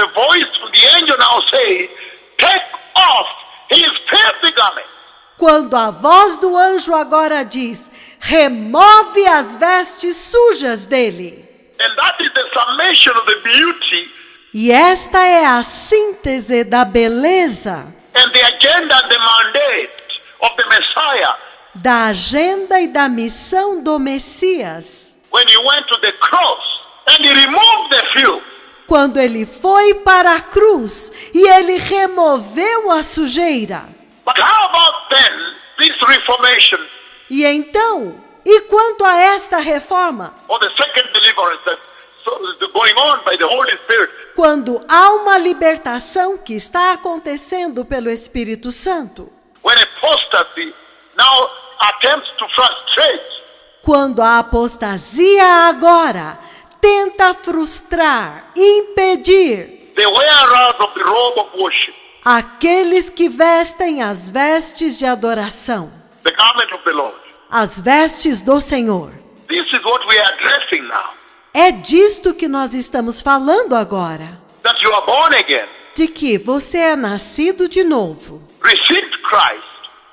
the voice from the angel now says, take off his filthy garment. Quando a voz do anjo agora diz, remove as vestes sujas dele. And that is the summation of the beauty E esta é a síntese da beleza, and the agenda and the mandate of the Messiah. da agenda e da missão do Messias. When he went to the cross and he removed the filth. Quando ele foi para a cruz e ele removeu a sujeira. But how about then this reformation E então, e quanto a esta reforma? or the second deliverance that's going on by the Holy Spirit? Quando há uma libertação que está acontecendo pelo Espírito Santo. When apostasy now attempts to frustrate Quando a apostasia agora tenta frustrar, impedir the wearers of the robe of worship, aqueles que vestem as vestes de adoração, the garment of the Lord. as vestes do Senhor. This is what we are addressing now. É disto que nós estamos falando agora. That you are born again, De que você é nascido de novo, received Christ,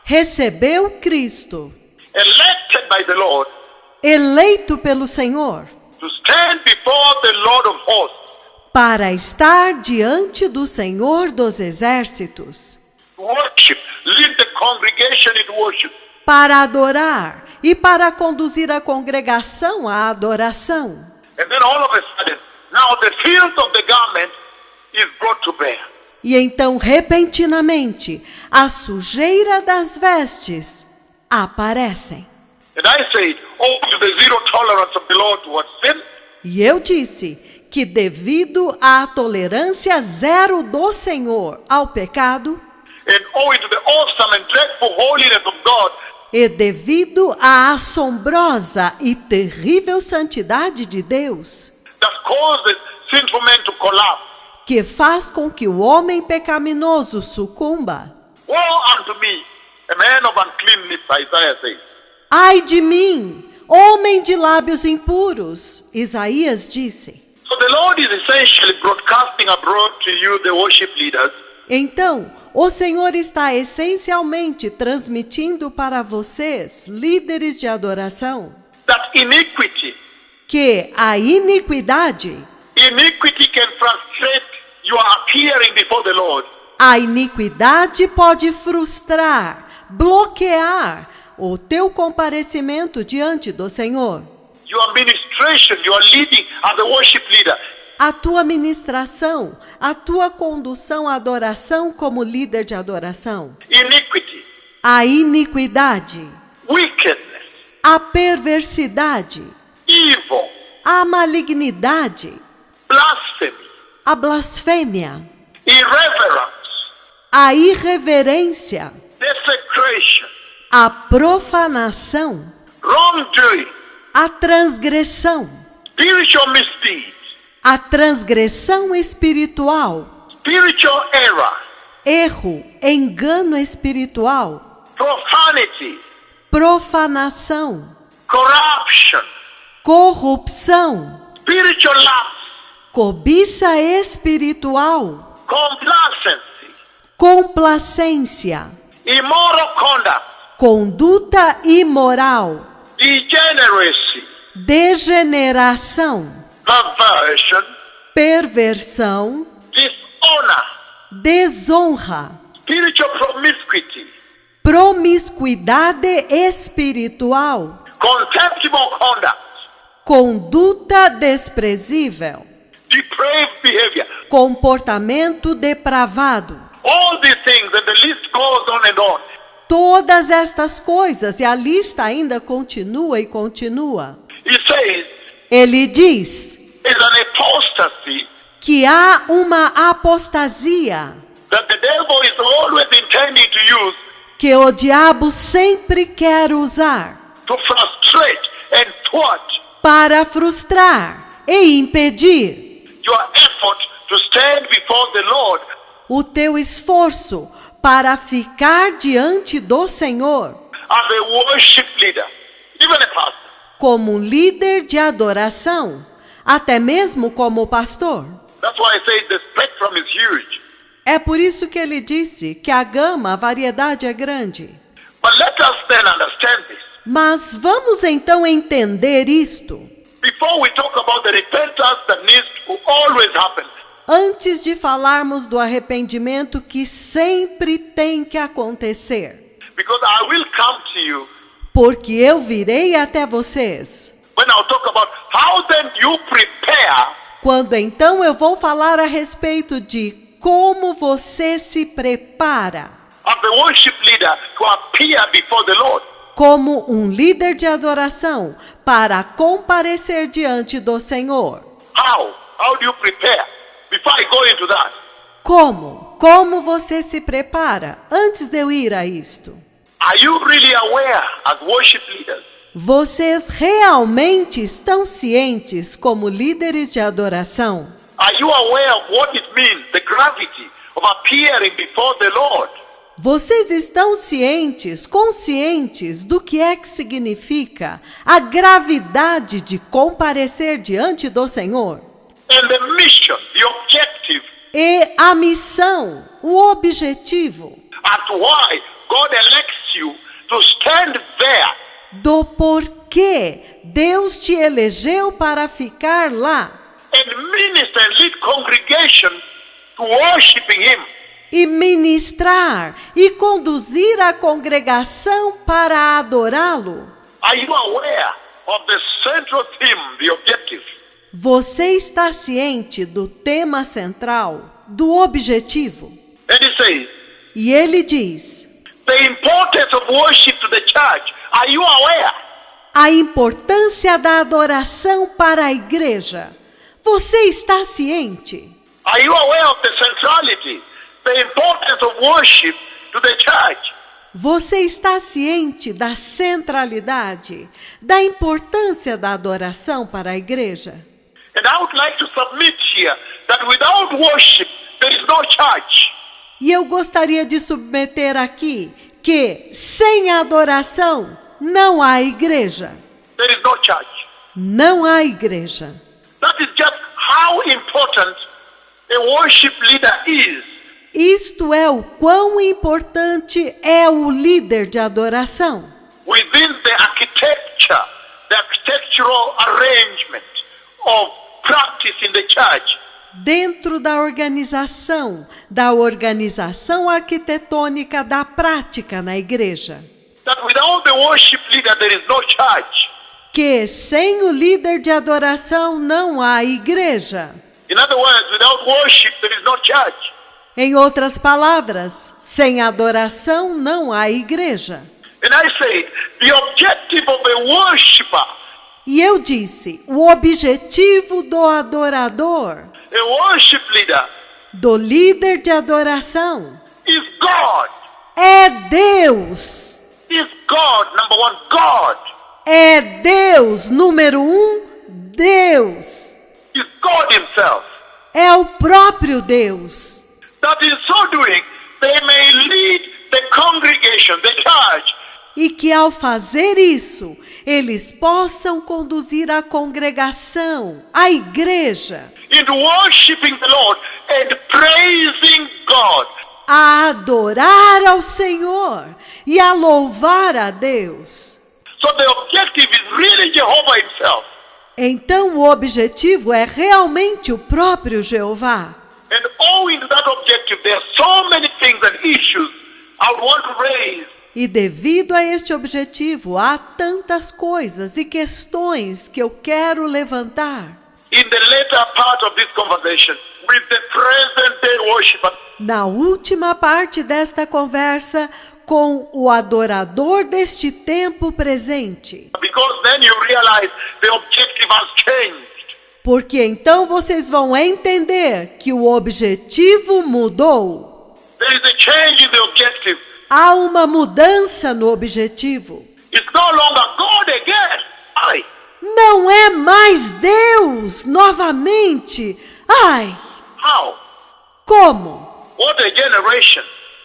recebeu Cristo, elected by the Lord eleito pelo Senhor, to stand before the Lord of hosts, para estar diante do Senhor dos exércitos, to worship, lead the congregation in worship. para adorar e para conduzir a congregação à adoração. And then all of a sudden, now the filth of the garment is brought to bear. E então, repentinamente, a sujeira das vestes aparecem. And I say, to the zero tolerance of the Lord towards sin, E eu disse que devido à tolerância zero do Senhor ao pecado, and owing to the awesome and dreadful holiness of God, e devido à assombrosa e terrível santidade de Deus, that causes sinful men to collapse. que faz com que o homem pecaminoso sucumba. Woe unto me, a man of unclean lips, Isaiah says. Ai de mim, homem de lábios impuros, Isaías disse. So the Lord is essentially broadcasting abroad to you, the worship leaders, Então, o Senhor está essencialmente transmitindo para vocês, líderes de adoração, that iniquity que a iniquidade can frustrate your appearing before the Lord. A iniquidade pode frustrar, bloquear o teu comparecimento diante do Senhor. Your ministration, your leading as a worship leader. A tua ministração, a tua condução à adoração como líder de adoração. Iniquity, A iniquidade, wickedness, a perversidade, evil, a malignidade, blasphemy, a blasfêmia, irreverence, a irreverência, desecration, a profanação, wrongdoing, a transgressão, spiritual misdeeds, a transgressão espiritual, spiritual error, erro, engano espiritual, profanity, profanação, corruption, corrupção, spiritual lapse, cobiça espiritual, complacency, complacência, immoral conduct, conduta imoral, degeneracy, degeneração, perversion, perversão, dishonor, desonra, spiritual promiscuity, promiscuidade espiritual, contemptible conduct, conduta desprezível, depraved behavior. comportamento depravado. All these things, and the list goes on and on. Todas estas coisas, e a lista ainda continua e continua. He says, Ele diz is an apostasy que há uma apostasia that the devil is always intending to use que o diabo sempre quer usar to frustrate and thwart para frustrar e impedir your effort to stand before the Lord o teu esforço para ficar diante do Senhor as a worship leader, even a pastor. como líder de adoração, até mesmo como pastor. That's why I say the spectrum is huge. É por isso que ele disse que a gama, a variedade é grande. But let us then understand this. Mas vamos então entender isto. Before we talk about the repentance that needs to always happen, Antes de falarmos do arrependimento que sempre tem que acontecer. because I will come to you Porque eu virei até vocês. when I'll talk about how then you prepare Quando então eu vou falar a respeito de como você se prepara as the worship leader to appear before the Lord. como um líder de adoração para comparecer diante do Senhor. How? How do you prepare? Before I go into that, Como? Como você se prepara? Antes de eu ir a isto, are you really aware as worship leaders vocês realmente estão cientes como líderes de adoração? Are you aware of what it means, the gravity of appearing before the Lord? Vocês estão cientes, conscientes do que é que significa a gravidade de comparecer diante do Senhor? And the mission, the objective, E a missão, o objetivo as to why God elects you to stand there do porquê Deus te elegeu para ficar lá and minister and lead congregation to worshiping Him. e ministrar e conduzir a congregação para adorá-lo. Are you aware of the central theme, the objective? Você está ciente do tema central, do objetivo? And He says, E ele diz: the importance of worship to the church. Are you aware? a importância da adoração para a igreja. Você está ciente? Are you aware of the centrality, the importance of worship to the church? Você está ciente da centralidade, da importância da adoração para a igreja? And I would like to submit here that without worship, there is no church. E eu gostaria de submeter aqui que sem adoração não há igreja. There is no church. Não há igreja. That is just how important a worship leader is. Isto é o quão importante é o líder de adoração. Within the architecture, the architectural arrangement of practice in the church. Dentro da organização arquitetônica da prática na igreja. That without the worship leader, there is no church. Que sem o líder de adoração não há igreja. In other words, without worship, there is no church. Em outras palavras, sem adoração não há igreja. And I say, the objective of a worshiper, E eu disse, o objetivo do adorador, a worship leader, do líder de adoração, is God. é Deus. Is God, number one, God. É Deus, número 1, Deus. Is God Himself. É o próprio Deus. That in so doing, they may lead the congregation, the church, E que ao fazer isso, eles possam conduzir a congregação, a igreja, into worshiping the Lord and praising God. a adorar ao Senhor e a louvar a Deus. So the objective is really Jehovah Himself. Então o objetivo é realmente o próprio Jeová. And owing to that objective, there are so many things and issues I would want to raise. E devido a este objetivo, há tantas coisas e questões que eu quero levantar. In the later part of this conversation, with the present day worshiper, Na última parte desta conversa, com o adorador deste tempo presente. because then you realize the objective has changed. Porque então vocês vão entender que o objetivo mudou. There is a change in the objective. Há uma mudança no objetivo. It's no longer God again. Não é mais Deus novamente. Ai, How? como? What a generation.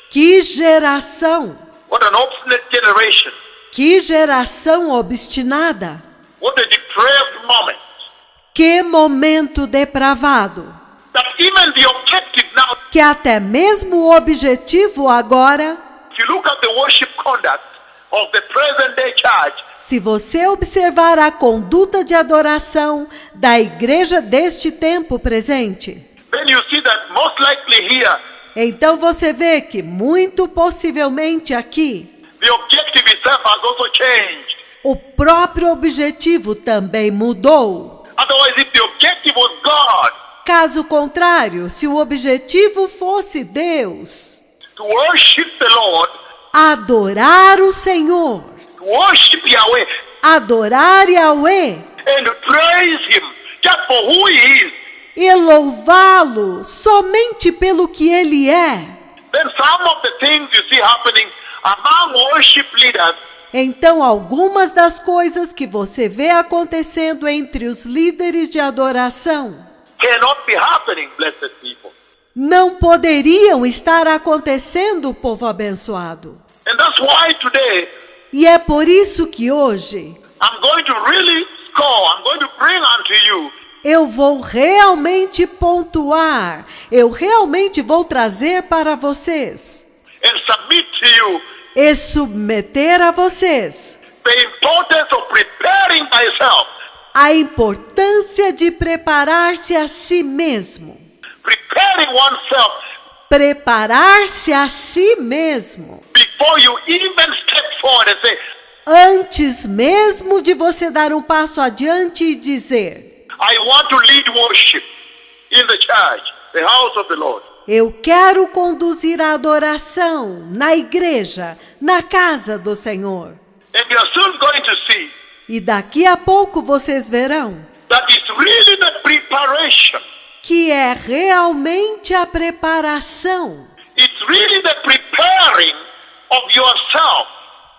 Que geração! What an obstinate generation. Que geração obstinada! What a depraved moment. Que momento depravado! that even the objective now, que até mesmo o objetivo agora, if you look at the worship conduct of the present day church, se você observar a conduta de adoração da igreja deste tempo presente, then you see that most likely here, então você vê que muito possivelmente aqui, the objective itself has also changed. o próprio objetivo também mudou. Otherwise, if the objective was God, Caso contrário, se o objetivo fosse Deus, to worship the Lord, adorar o Senhor, to worship Yahweh, adorar Yahweh and to praise Him just for who He is, e louvá-lo somente pelo que Ele é, then some of the things you see happening among worship leaders então algumas das coisas que você vê acontecendo entre os líderes de adoração cannot be happening, blessed people. não poderiam estar acontecendo, povo abençoado. And that's why today E é por isso que hoje I'm going to really score, I'm going to bring unto you eu vou realmente pontuar, eu realmente vou trazer para vocês and submit to you e submeter a vocês the importance of preparing myself, a importância de preparar-se a si mesmo. preparing oneself Preparar-se a si mesmo. before you even step forward and say, Antes mesmo de você dar um passo adiante e dizer: I want to lead worship in the church, the house of the Lord. eu quero conduzir a adoração na igreja, na casa do Senhor. And you are soon going to see E daqui a pouco vocês verão that it's really the preparation. que é realmente a preparação. It's really the preparing of yourself.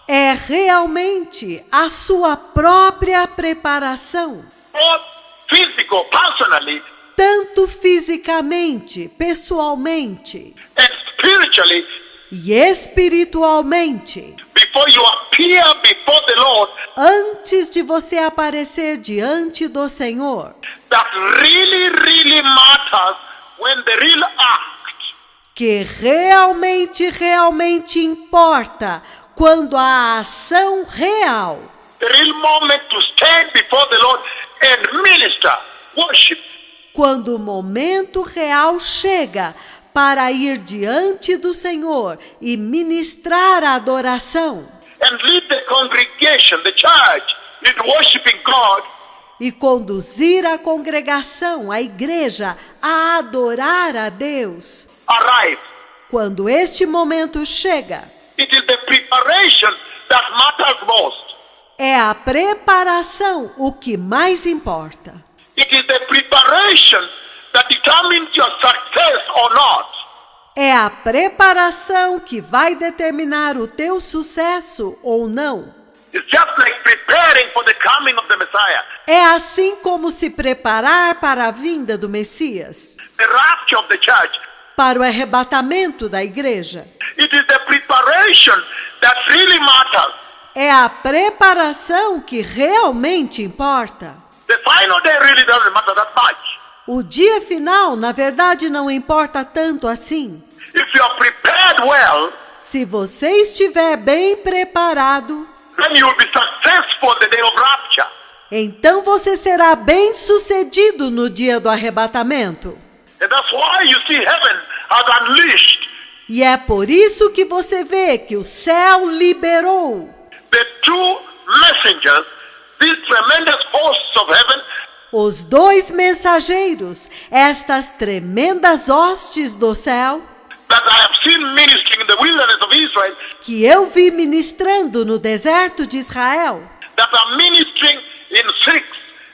É realmente a sua própria preparação, Both physical, personally, tanto fisicamente, pessoalmente and spiritually, e espiritualmente, before you appear before the Lord, antes de você aparecer diante do Senhor. that really, really matters when the real act, Que realmente importa quando a ação real, the real moment to stand before the Lord and minister, worship, quando o momento real chega para ir diante do Senhor e ministrar a adoração and lead the congregation, the church, into worshiping God, e conduzir a congregação, a igreja, a adorar a Deus. arrive. Quando este momento chega, It is the preparation that matters most. é a preparação o que mais importa. It is the preparation that determines your success or not. É a preparação que vai determinar o teu sucesso ou não. It's just like preparing for the coming of the Messiah. É assim como se preparar para a vinda do Messias, The rapture of the church. para o arrebatamento da igreja. It is the preparation that really matters. É a preparação que realmente importa. The final day really doesn't matter that much. O dia final, na verdade, não importa tanto assim. If you are prepared well, Se você estiver bem preparado, then you will be successful on the day of rapture. então você será bem sucedido no dia do arrebatamento. And that's why you see heaven has unleashed E é por isso que você vê que o céu liberou the two messengers, these tremendous hosts of heaven, os dois mensageiros, estas tremendas hostes do céu, that I have seen ministering in the wilderness of Israel, que eu vi ministrando no deserto de Israel, that are ministering in 6,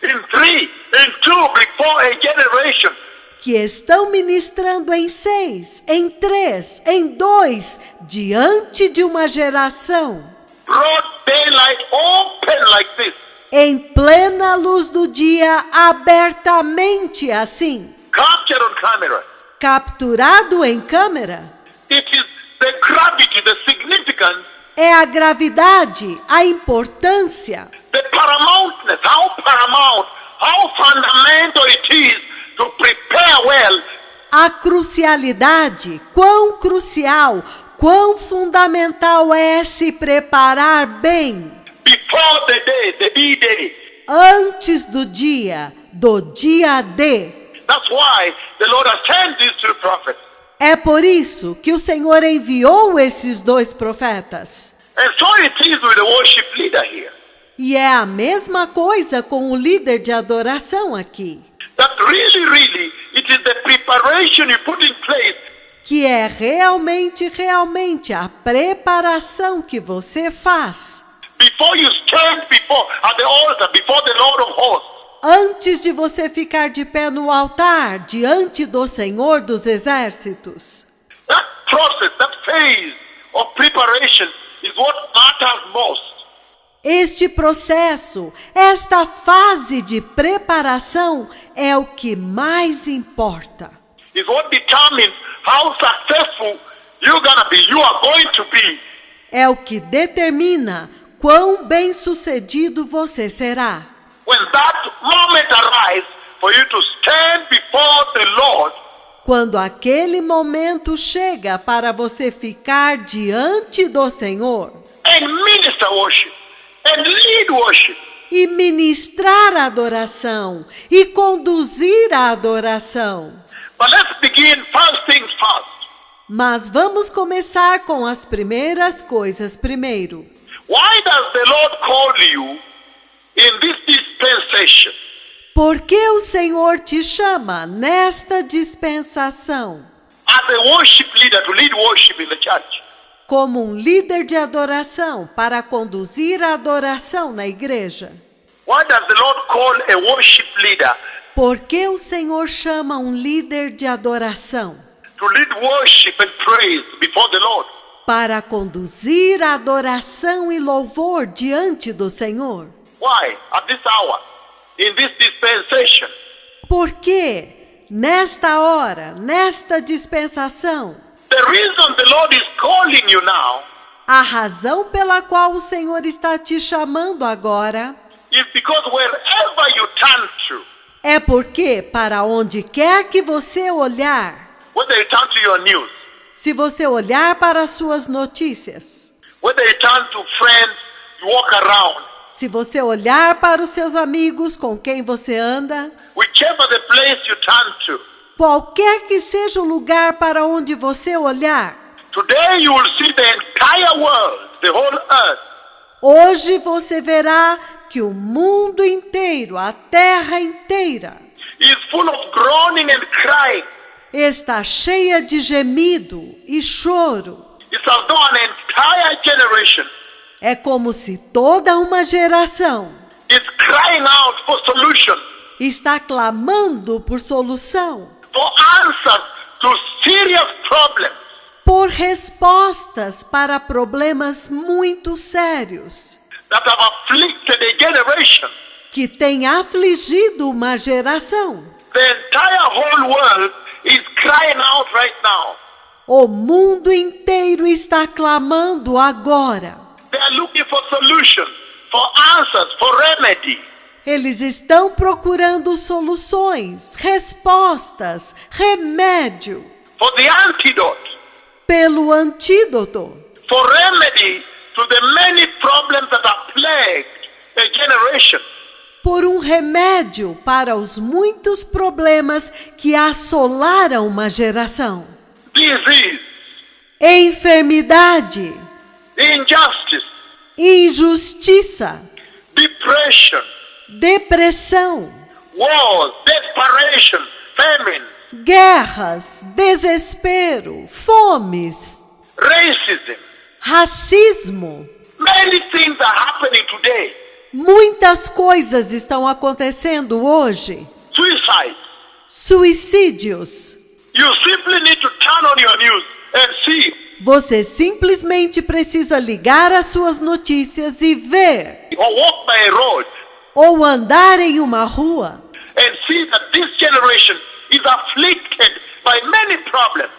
in 3, in 2, before a generation. que estão ministrando em 6, em 3, em 2, diante de uma geração, Broad daylight, open like this, em plena luz do dia, abertamente assim, captured on camera. capturado em câmera. It is the gravity, the significance, É a gravidade, a importância, the paramountness, how paramount, how fundamental it is to prepare well A crucialidade, quão crucial, quão fundamental é se preparar bem before the day, the D-Day. antes do dia D. That's why the Lord has sent these two prophets. É por isso que o Senhor enviou esses 2 profetas. And so it is with the worship leader here. E é a mesma coisa com o líder de adoração aqui. That really, it is the preparation you put in place. Que é realmente a preparação que você faz. Before you stand at the altar, before the Lord of hosts. Antes de você ficar de pé no altar, diante do Senhor dos Exércitos. That process, that phase of preparation is what matters most. Este processo, esta fase de preparação é o que mais importa. Is what determines how successful you are going to be. É o que determina quão bem-sucedido você será. When that moment arrives for you to stand before the Lord, quando aquele momento chega para você ficar diante do Senhor and minister worship, and lead worship, e ministrar a adoração e conduzir a adoração. But let's begin first things first. Mas vamos começar com as primeiras coisas primeiro. Why does the Lord call you in this dispensation? Por que o Senhor te chama nesta dispensação? As a worship leader to lead worship in the church. Como um líder de adoração para conduzir a adoração na igreja. Why does the Lord call a worship leader Por que o Senhor chama um líder de adoração? to lead worship and praise before the Lord? Para conduzir a adoração e louvor diante do Senhor. Why? At this hour, in this dispensation. Por que, nesta hora, nesta dispensação, The reason the Lord is calling you now a razão pela qual o Senhor está te chamando agora is because wherever you turn to, é porque, para onde quer que você olhar, whether you turn to your news, se você olhar para as suas notícias, whether you turn to friends you walk around, se você olhar para os seus amigos com quem você anda, whichever the place you turn to, qualquer que seja o lugar para onde você olhar, today you will see the entire world, the whole earth, hoje você verá que o mundo inteiro, a terra inteira, is full of groaning and crying. está cheia de gemido e choro. It's as though an entire generation É como se toda uma geração is crying out for solution, está clamando por solução, for answers to serious problems. por respostas para problemas muito sérios That have afflicted a generation. que têm afligido uma geração. The entire whole world is crying out right now. O mundo inteiro está clamando agora. They are looking for solutions, for answers, for remedy. Eles estão procurando soluções, respostas, remédio, For the antidote, pelo antídoto, for remedy to the many problems that have plagued a generation. por um remédio para os muitos problemas que assolaram uma geração. Disease, Enfermidade, injustice, injustiça, depression, depressão, wars, desperation, famine, guerras, desespero, fomes, racism. racismo. Many things are happening today. Muitas coisas estão acontecendo hoje. Suicide. Suicídios. You simply need to turn on your news and see. Você simplesmente precisa ligar as suas notícias e ver, Or walk by a road ou andar em uma rua, and see that this generation is afflicted by many problems.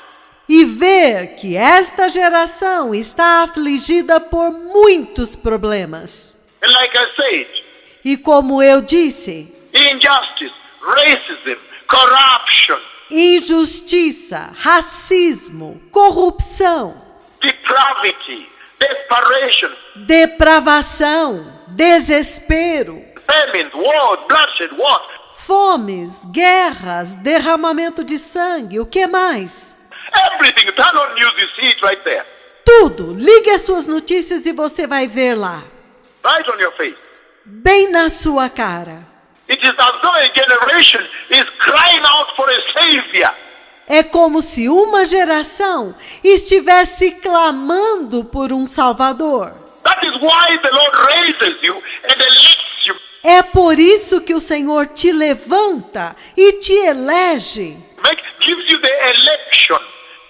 e ver que esta geração está afligida por muitos problemas. And like I said, E como eu disse, injustice, racism, corruption, injustiça, racismo, corrupção, depravity, desperation, depravação, desespero, famine, war, bloodshed, what? fomes, guerras, derramamento de sangue, o que mais? Everything. Turn on news, you see it right there. Tudo. Ligue as suas notícias e você vai ver lá, Right on your face. bem na sua cara. It is as though a generation is crying out for a savior. É como se uma geração estivesse clamando por um Salvador. That is why the Lord raises you and elects you. É por isso que o Senhor te levanta e te elege, Gives you the election.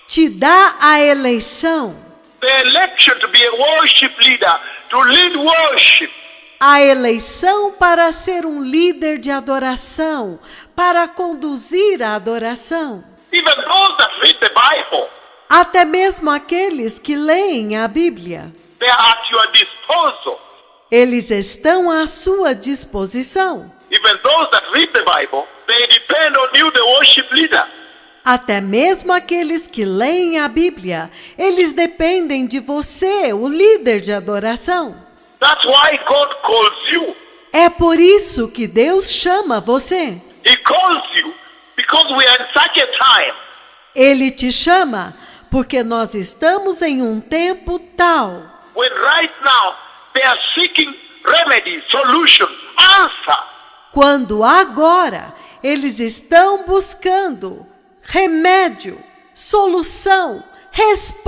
te dá a eleição, The election to be a worship leader, to lead worship. a eleição para ser um líder de adoração, para conduzir a adoração. Even those that read the Bible, Até mesmo aqueles que leem a Bíblia, they are at your disposal. eles estão à sua disposição. Even those that read the Bible, they depend on you, the worship leader. Até mesmo aqueles que leem a Bíblia, eles dependem de você, o líder de adoração. That's why God calls you. É por isso que Deus chama você. He calls you because we are in such a time. Ele te chama porque nós estamos em um tempo tal, When right now they are seeking remedy, solution, answer. quando agora eles estão buscando remédio, solução,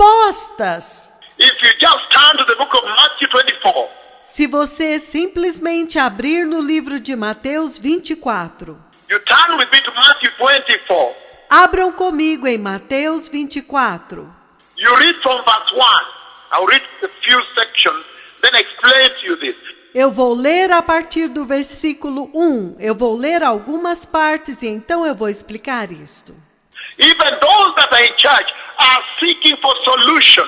respostas. If you just turn to the book of Matthew 24, Se você simplesmente abrir no livro de Mateus 24, you turn with me to Matthew 24. abram comigo em Mateus 24. You read from verse 1. I'll read a few sections, then explain to you this. Eu vou ler a partir do versículo 1. Eu vou ler algumas partes e então eu vou explicar isto. Even those that are in church are seeking for solution.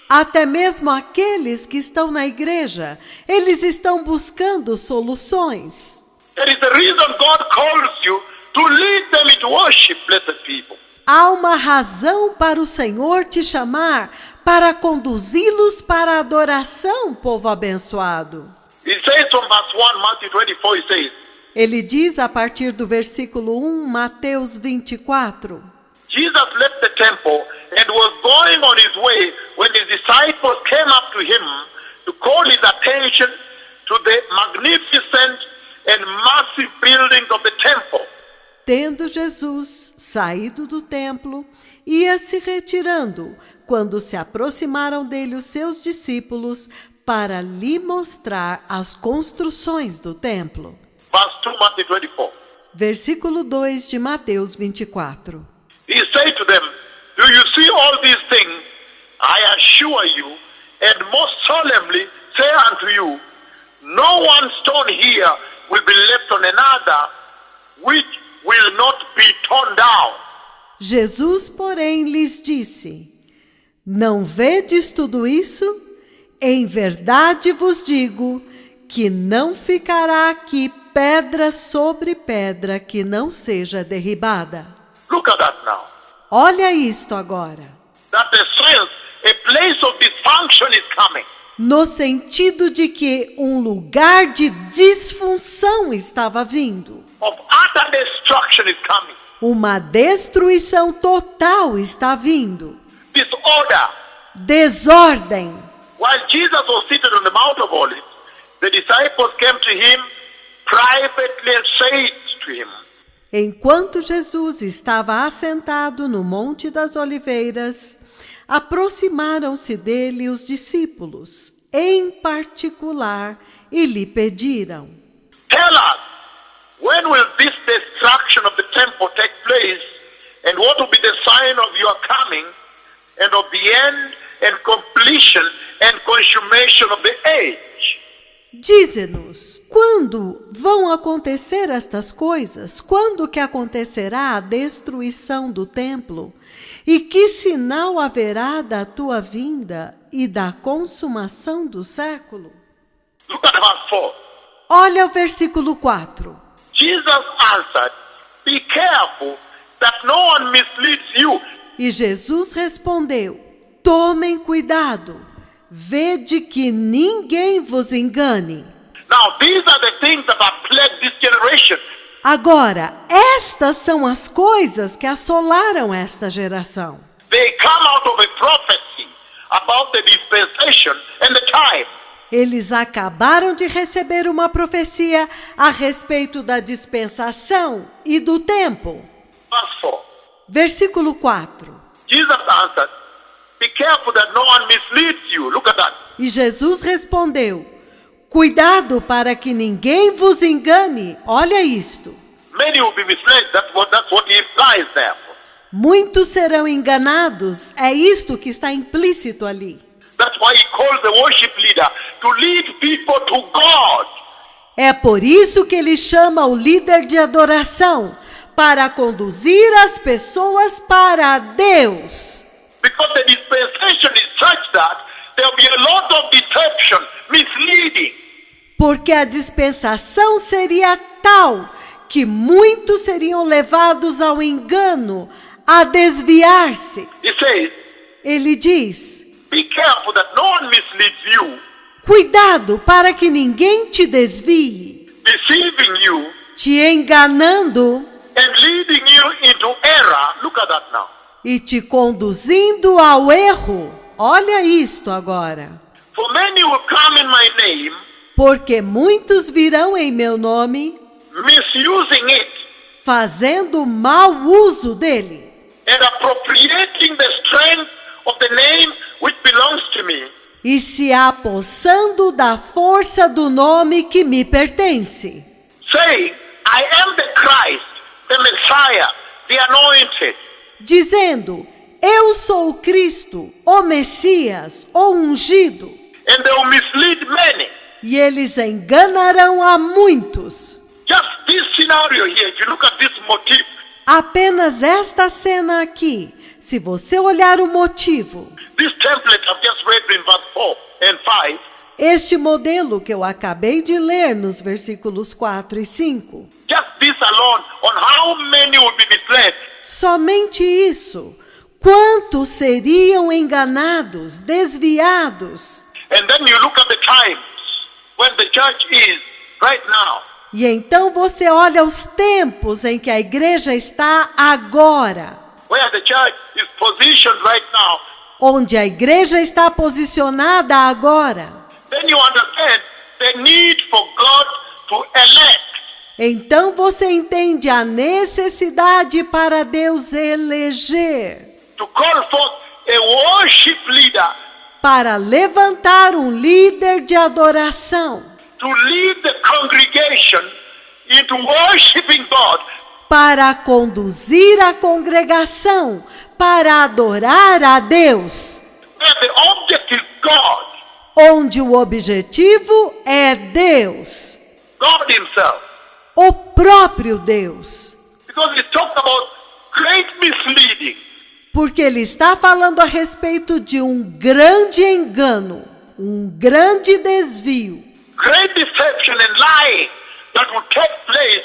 Até mesmo aqueles que estão na igreja, eles estão buscando soluções. That is the reason God calls you to lead them into worship, blessed people. Há uma razão para o Senhor te chamar para conduzi-los para a adoração, povo abençoado. It says from verse 1, Matthew 24, it says, Ele diz a partir do versículo 1, Mateus 24. Jesus left the temple and was going on his way when his disciples came up to him to call his attention to the magnificent and massive buildings of the temple. Tendo Jesus saído do templo, ia se retirando, quando se aproximaram dele os seus discípulos para lhe mostrar as construções do templo. Verse 2, Matthew 24. Versículo 2 de Mateus 24. He said to them, do you see all these things? I assure you, and most solemnly say unto you, no one stone here will be left on another, which will not be torn down. Jesus, porém, lhes disse: Não vedes tudo isso? Em verdade vos digo que não ficará aqui pedra sobre pedra que não seja derribada. Look at that now. Olha isto agora. That the sense, a place of dysfunction is coming. No sentido de que um lugar de disfunção estava vindo. Of utter destruction is coming. Uma destruição total está vindo. Disorder. Desordem. While Jesus was seated on the Mount of Olives, the disciples came to him privately and said to him, Enquanto Jesus estava assentado no Monte das Oliveiras, aproximaram-se dele os discípulos, em particular, e lhe pediram: tell us, when will this destruction of the temple take place, and what will be the sign of your coming, and of the end and completion and consummation of the age? Dize-nos, quando vão acontecer estas coisas? Quando que acontecerá a destruição do templo? E que sinal haverá da tua vinda e da consumação do século? Look at verse 4. Olha o versículo 4. Jesus answered, be careful that no one misleads you. E Jesus respondeu: tomem cuidado, vede que ninguém vos engane. Now, these are the things that have plagued this generation. Agora, estas são as coisas que assolaram esta geração. They come out of a prophecy about the dispensation and the time. Eles acabaram de receber uma profecia a respeito da dispensação e do tempo. Verse 4. Versículo 4. Jesus answered, be careful that no one misleads you. Look at that. E Jesus respondeu: cuidado para que ninguém vos engane. Olha isto. Many will be misled. That's what he implies there. Muitos serão enganados. É isto que está implícito ali. That's why he calls the worship leader to lead people to God. É por isso que ele chama o líder de adoração para conduzir as pessoas para Deus. Because the dispensation is such that there will be a lot of deception, misleading. Porque a dispensação seria tal que muitos seriam levados ao engano, a desviar-se. He says, Ele diz: be careful that no one misleads you, cuidado para que ninguém te desvie, deceiving you te enganando and leading you into error. Look at that now. e te conduzindo ao erro. Olha isto agora. For many will come in my name, Porque muitos virão em meu nome, misusing it fazendo mau uso dele and appropriating the strength of the name which belongs to me. e se apossando da força do nome que me pertence, Saying, I am the Christ, the Messiah, the anointed. dizendo: eu sou o Cristo, o Messias, o ungido. And they will mislead many. E eles enganarão a muitos. Just this scenario here, if you look at this motive, Apenas esta cena aqui, se você olhar o motivo, this template I've just read in verse 4 and 5, este modelo que eu acabei de ler nos versículos 4 e 5, just this alone on how many will be misled. somente isso. Quantos seriam enganados, desviados? And then you look at the times when the church is right now. E então você olha os tempos em que a igreja está agora, Where the church is positioned right now. onde a igreja está posicionada agora. Then you understand the need for God to elect. Então você entende a necessidade para Deus eleger, To call forth a worship leader para levantar um líder de adoração, to lead the congregation into worshiping God. para conduzir a congregação para adorar a Deus, Where the object is God, onde o objetivo é Deus, God himself. o próprio Deus. Because he talked about great misleading. Porque ele está falando a respeito de um grande engano, um grande desvio, Great deception and lying that would take place.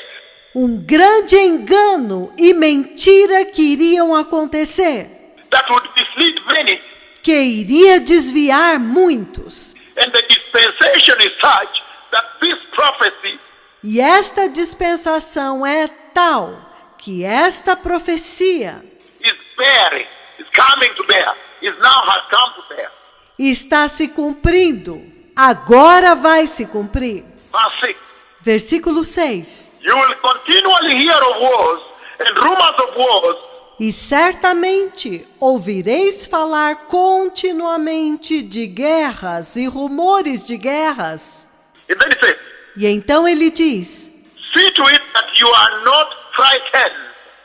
um grande engano e mentira que iriam acontecer, That would mislead many. que iria desviar muitos. And the dispensation is such that this prophecy E esta dispensação é tal que esta profecia is bearing, is coming to bear, is now has come to bear. está se cumprindo, agora vai se cumprir. Verse 6. Versículo 6. You will continually hear of wars and rumors of wars, E certamente ouvireis falar continuamente de guerras e rumores de guerras. and then he says, E então ele diz: see to it that you are not frightened,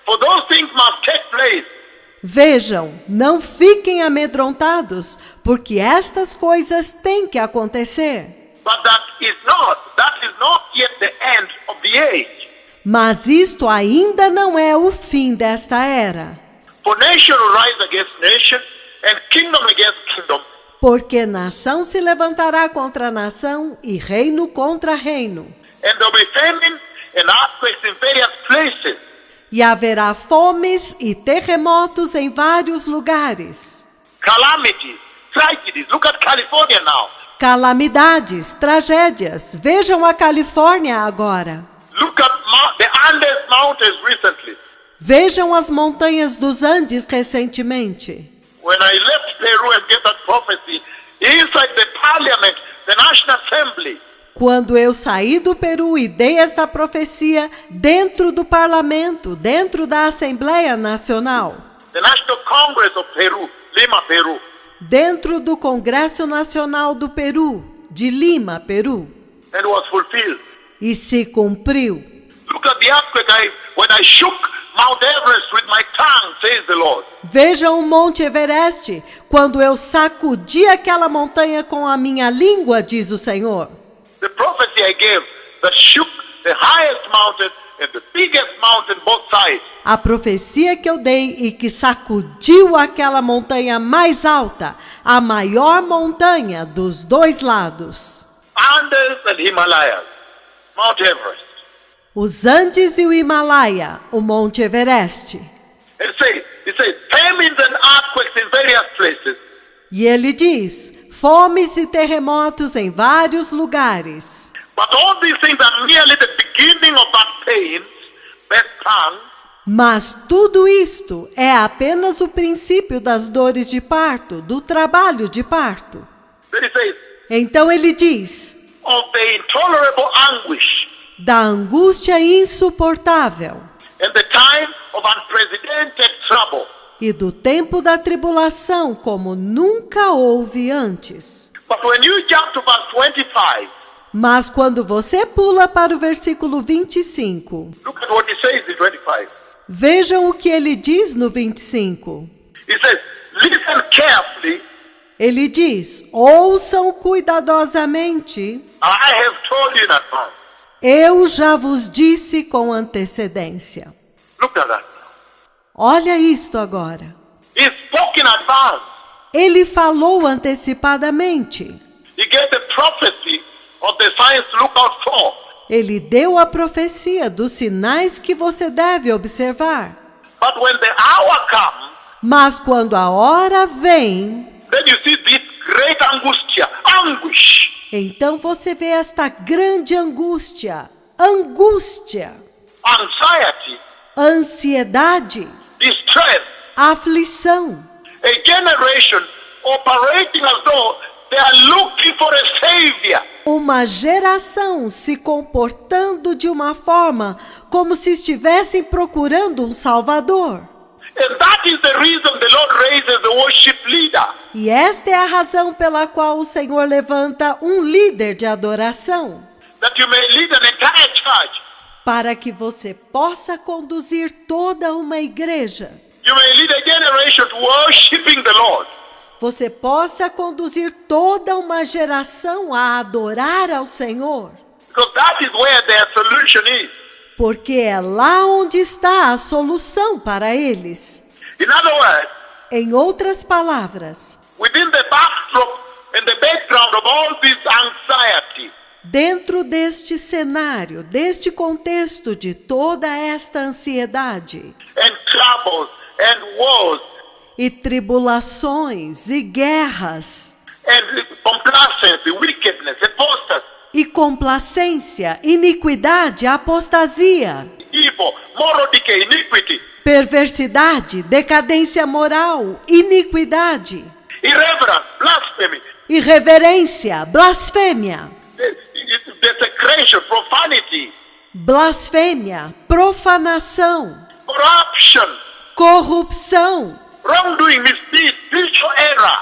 for those things must take place. vejam, não fiquem amedrontados, porque estas coisas têm que acontecer. But that is not yet the end of the age. Mas isto ainda não é o fim desta era. For nation will rise against nation, and kingdom against kingdom. Porque nação se levantará contra nação e reino contra reino. And there will be famine and earthquakes in various places. E haverá fomes e terremotos em vários lugares. Calamity, tragedies. Look at California now. Calamidades, tragédias. Vejam a Califórnia agora. Look at the Andes Mountains recently. Vejam as montanhas dos Andes recentemente. When I left Peru and gave that prophecy, inside the parliament, the National Assembly, Quando eu saí do Peru e dei esta profecia dentro do parlamento, dentro da Assembleia Nacional, the National Congress of Peru, Lima, Peru, dentro do Congresso Nacional do Peru, de Lima, Peru, and was fulfilled. e se cumpriu. Look at the earthquake when I shook Mount Everest with my tongue, says the Lord. Vejam o Monte Everest, quando eu sacudi aquela montanha com a minha língua, diz o Senhor. The prophecy I gave that shook the highest mountain and the biggest mountain both sides. A profecia que eu dei e que sacudiu aquela montanha mais alta, a maior montanha dos dois lados. Andes and Himalayas, Mount Everest. Os Andes e o Himalaia, o Monte Everest. It says famines and earthquakes in various places. E ele diz, fomes e terremotos em vários lugares. But all these things are merely the beginning of that pain, that tongue. Mas tudo isto é apenas o princípio das dores de parto, do trabalho de parto. Then it says, Então ele diz, of the intolerable anguish da angústia insuportável and the time of unprecedented trouble. e do tempo da tribulação como nunca houve antes. But when you jump to verse 25, Mas quando você pula para o versículo 25, look at what he says in 25. vejam o que ele diz no 25. He says, listen carefully. Ele diz, ouçam cuidadosamente, I have told you in advance. eu já vos disse com antecedência. Look at that. Olha isto agora. He spoke in advance. Ele falou antecipadamente. He gave the prophecy of the signs to look out for. Ele deu a profecia dos sinais que você deve observar. But when the hour comes, Mas quando a hora vem, then you see this great anguish. então você vê esta grande angústia, Anxiety, ansiedade, distress, aflição. a generation operating as though they are looking for a savior. Uma geração se comportando de uma forma como se estivessem procurando um Salvador. And that is the reason the Lord raises the worship leader. E esta é a razão pela qual o Senhor levanta um líder de adoração, That you may lead an entire church. para que você possa conduzir toda uma igreja. You may lead a generation worshiping the Lord. Você possa conduzir toda uma geração a adorar ao Senhor, Because that is where their solution is. porque é lá onde está a solução para eles. In other words, Em outras palavras, within the backdrop and the background of all this anxiety, dentro deste cenário, deste contexto de toda esta ansiedade and troubles and wars e tribulações e guerras and complacency, wickedness, apostasy, e complacência, iniquidade, apostasia, evil, moral decay, iniquity, perversidade, decadência moral, iniquidade, irreverence, blasphemy, irreverência, blasfêmia, desecration, profanity, blasfêmia, profanação, corruption, corrupção, wrongdoing, misdeed, spiritual error,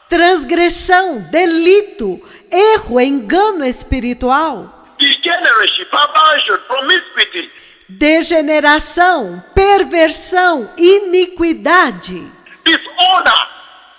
transgressão, delito, erro, engano espiritual, degeneracy, perversion, promiscuity, degeneração, perversão, iniquidade, dishonor,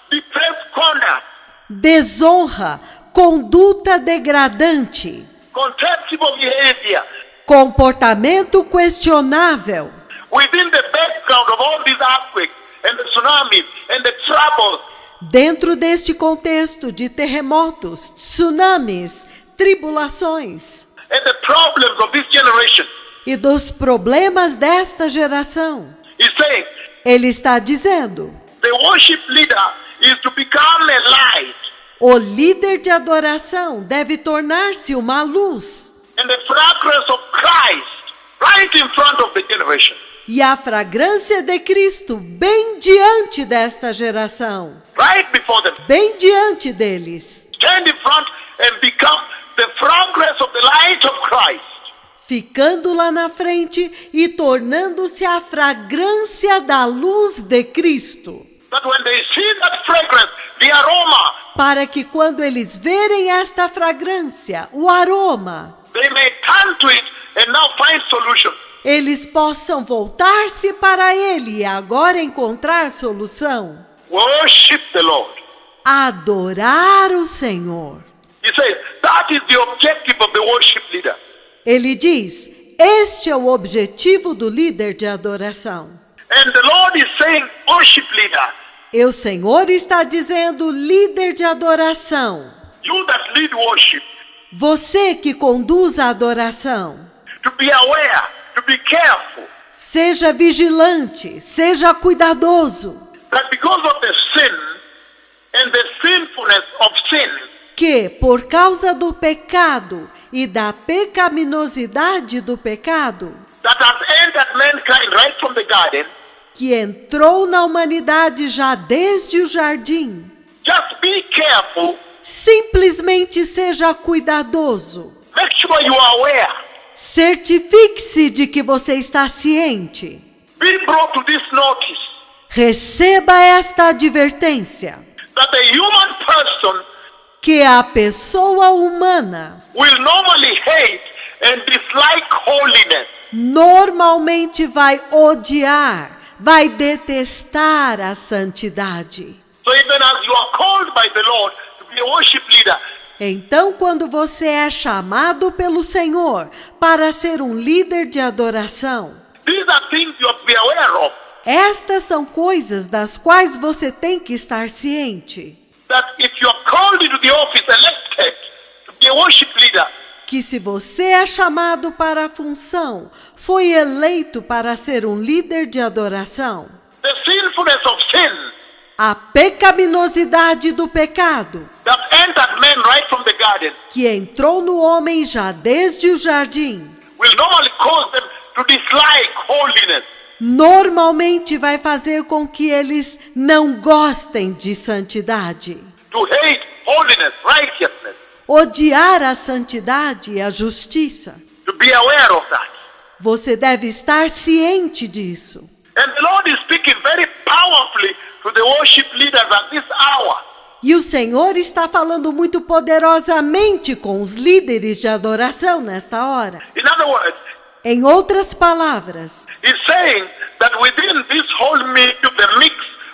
depraved conduct, desonra, conduta degradante, contemptible behavior. comportamento questionável. Within the background of all these earthquakes and the tsunamis and the troubles, Dentro deste contexto de terremotos, tsunamis, tribulações and the problems of this generation, e dos problemas desta geração. He's saying Ele está dizendo: the worship leader is to become a light, o líder de adoração deve tornar-se uma luz, and the fragrance of Christ right in front of the generation. e a fragrância de Cristo bem diante desta geração, Right before them. bem diante deles, Stand in front and become the fragrance of the light of Christ. ficando lá na frente e tornando-se a fragrância da luz de Cristo, That when they see that fragrance, the aroma, para que quando eles verem esta fragrância, o aroma, they may turn to it and now find solution. eles possam voltar-se para Ele e agora encontrar solução. Worship the Lord. Adorar o Senhor. He says that is the objective of the worship leader. Ele diz: este é o objetivo do líder de adoração. And the Lord is saying, worship leader, E o Senhor está dizendo: líder de adoração, you that lead worship, você que conduz a adoração, to be aware, to be careful, seja vigilante, seja cuidadoso, that because of the sin and the sinfulness of sin, que por causa do pecado e da pecaminosidade do pecado, that has entered mankind right from the garden, que entrou na humanidade já desde o jardim, just be careful, simplesmente seja cuidadoso. make sure you are aware, Certifique-se de que você está ciente. be brought to this notice, Receba esta advertência, that the human person que a pessoa humana will normally hate and dislike holiness. normalmente vai odiar, vai detestar a santidade. So even as you are called by the Lord to be a worship leader, Então, quando você é chamado pelo Senhor para ser um líder de adoração, these are things you have to be aware of. estas são coisas das quais você tem que estar ciente. That if you are called into the office, elected to be a worship leader, Que se você é chamado para a função, foi eleito para ser um líder de adoração, the sinfulness of sin a pecaminosidade do pecado, that entered man right from the garden que entrou no homem já desde o jardim, will normally cause them to dislike holiness. normalmente vai fazer com que eles não gostem de santidade, To hate holiness, righteousness, odiar a santidade e a justiça. to be aware of that. Você deve estar ciente disso. And the Lord is speaking very powerfully to the worship leaders at this hour. E o Senhor está falando muito poderosamente com os líderes de adoração nesta hora. In other words, Em outras palavras, He's saying that within this whole mix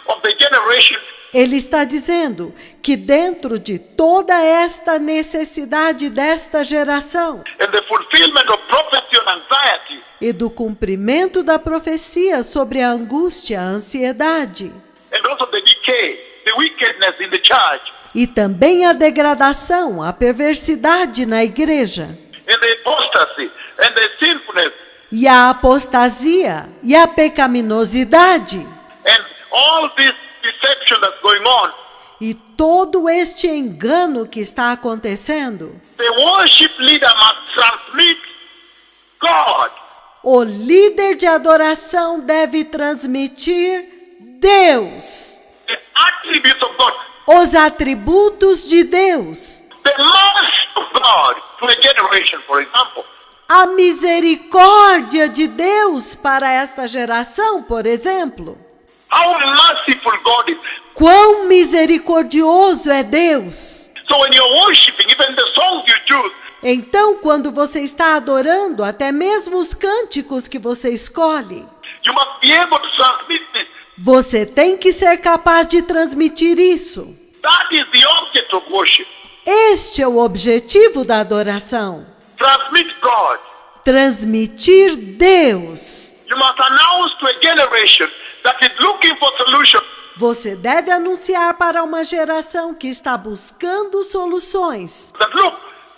of the generation, Ele está dizendo que dentro de toda esta necessidade desta geração and the fulfillment of prophecy and anxiety, e do cumprimento da profecia sobre a angústia, a ansiedade, and also the decay, the wickedness in the church, e também a degradação, a perversidade na igreja, and the apostasy, and the sinfulness, e a apostasia, e a pecaminosidade, and all this deception that's going on, e todo este engano que está acontecendo, the worship leader must transmit God, o líder de adoração deve transmitir Deus, the attributes of God, os atributos de Deus, the mercy of God to a generation, for example. a misericórdia de Deus para esta geração, por exemplo. How merciful God is. Quão misericordioso é Deus! So when you're worshiping, even the songs you choose, Então, quando você está adorando, até mesmo os cânticos que você escolhe, you must be able to transmit this. você tem que ser capaz de transmitir isso. That is the object of worship. Este é o objetivo da adoração. Transmit God. Transmitir Deus. You must announce to a generation that is looking for solution. Você deve anunciar para uma geração que está buscando soluções, That look,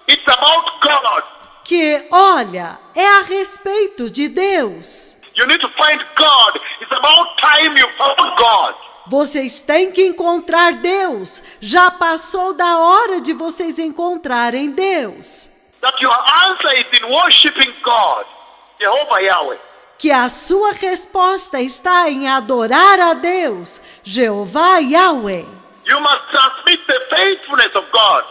it's about God. que, olha, é a respeito de Deus. You need to find God. It's about time you found God. Vocês têm que encontrar Deus. Já passou da hora de vocês encontrarem Deus. That your answer is in worshiping God, Jehovah Yahweh. Que a sua resposta está em adorar a Deus, Jeová Yahweh. You must transmit the faithfulness of God.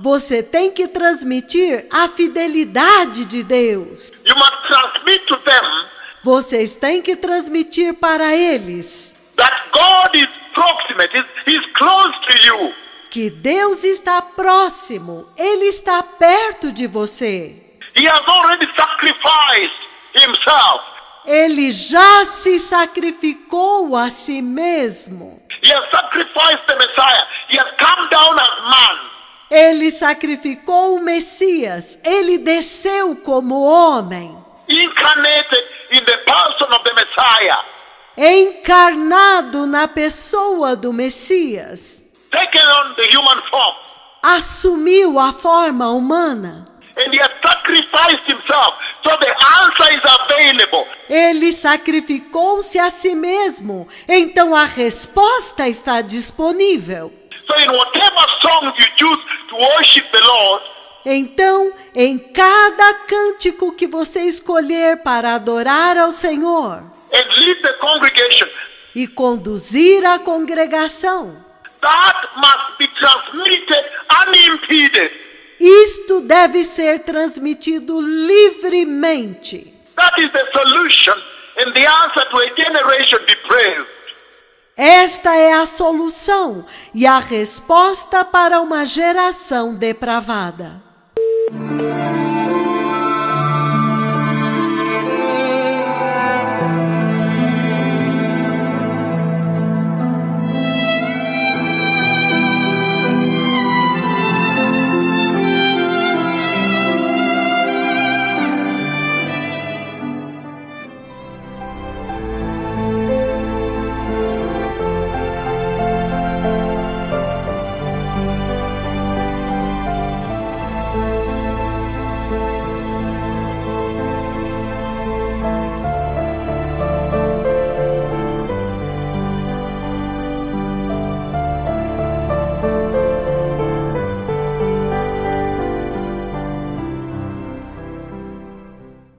Você tem que transmitir a fidelidade de Deus. You must transmit to them Vocês têm que transmitir para eles that God is proximate, He's close to you. que Deus está próximo, Ele está perto de você. He has already sacrificed Himself. Ele já se sacrificou a si mesmo. He has sacrificed the Messiah. He has come down as man. Ele sacrificou o Messias. Ele desceu como homem, Incarnated in the person of the Messiah. encarnado na pessoa do Messias. Taken on the human form. Assumiu a forma humana. And He has sacrificed Himself. So the answer is available. Ele sacrificou-se a si mesmo. Então a resposta está disponível. So in whatever song you choose to worship the Lord, Então, em cada cântico que você escolher para adorar ao Senhor and lead the congregation, e conduzir a congregação, that must be transmitted unimpeded. isto deve ser transmitido livremente. That is the solution and the answer to a generation depraved. Esta é a solução e a resposta para uma geração depravada.